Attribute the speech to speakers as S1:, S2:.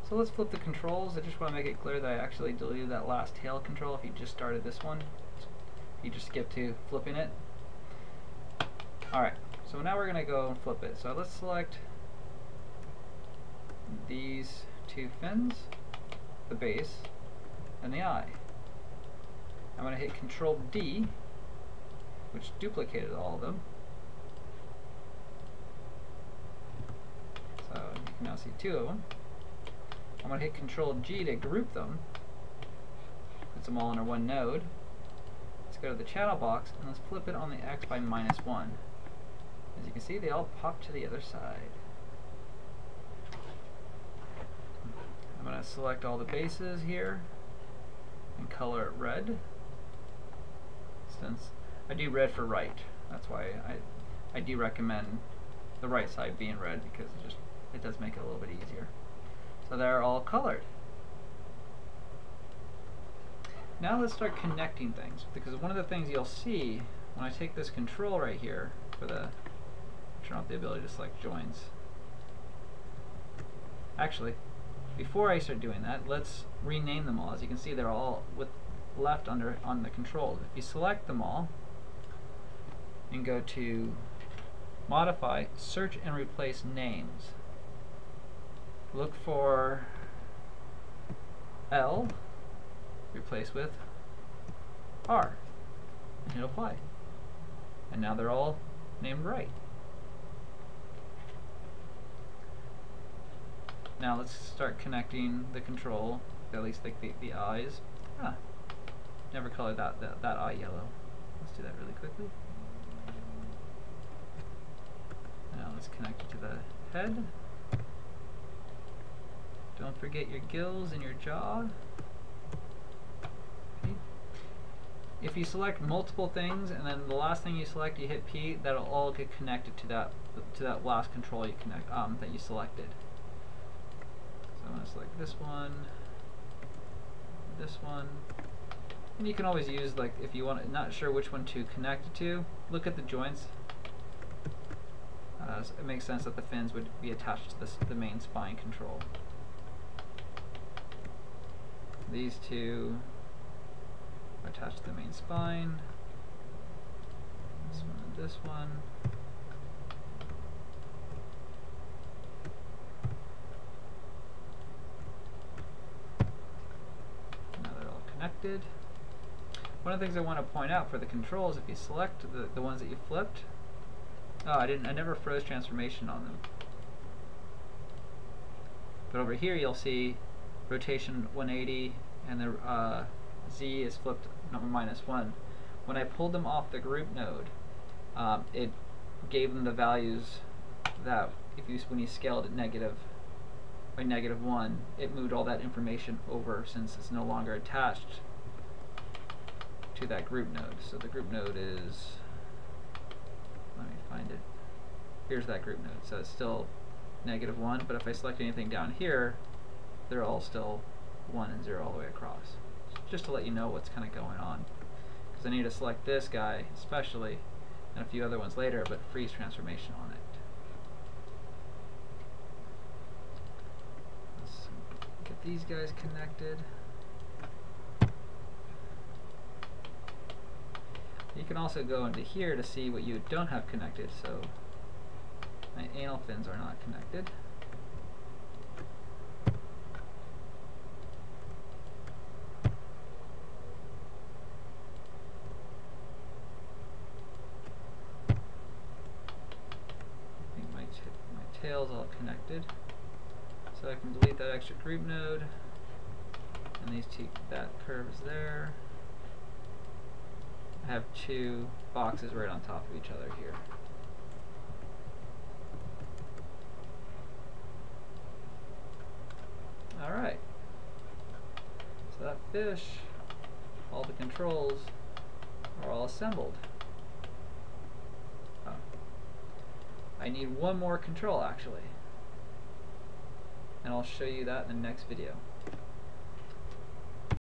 S1: So let's flip the controls. I just want to make it clear that I actually deleted that last tail control if you just started this one. You just skip to flipping it. Alright, so now we're going to go and flip it. So let's select these two fins, the base, and the eye. I'm going to hit Ctrl D, which duplicated all of them. So you can now see two of them. I'm going to hit Ctrl G to group them. Puts them all under one node. Let's go to the channel box and let's flip it on the X by -1. As you can see, they all pop to the other side. I'm going to select all the bases here and color it red. Since I do red for right, that's why I do recommend the right side being red, because it does make it a little bit easier. So they're all colored. Now let's start connecting things, because one of the things you'll see when I take this control right here for the turn off the ability to select joins. Actually, before I start doing that, let's rename them all. As you can see, they're all with left under on the controls. If you select them all and go to Modify, Search and Replace Names, look for L, replace with R, and hit apply. And now they're all named right. Now let's start connecting the control, at least like the eyes. Never colored that eye yellow. Let's do that really quickly. Now let's connect it to the head. Don't forget your gills and your jaw. Okay. If you select multiple things and then the last thing you select you hit P, that'll all get connected to that last control you that you selected. So I'm going to select this one, and you can always use, like, if you want, not sure which one to connect it to, look at the joints. So it makes sense that the fins would be attached to the main spine control. These two are attached to the main spine. This one and this one. Now they're all connected. One of the things I want to point out for the controls, if you select the ones that you flipped, I never froze transformation on them. But over here you'll see rotation 180 and the Z is flipped -1. When I pulled them off the group node, it gave them the values that when you scaled it negative by -1, it moved all that information over, since it's no longer attached to that group node. So the group node is, let me find it. Here's that group node. So it's still -1, but if I select anything down here, they're all still 1 and 0 all the way across. Just to let you know what's kind of going on. Because I need to select this guy especially, and a few other ones later, but freeze transformation on it. Let's get these guys connected. You can also go into here to see what you don't have connected. So my anal fins are not connected. I think my tail's all connected. So I can delete that extra group node, and these two, that curve is there. I have two boxes right on top of each other here. Alright, so that fish, all the controls are all assembled. I need one more control actually, and I'll show you that in the next video.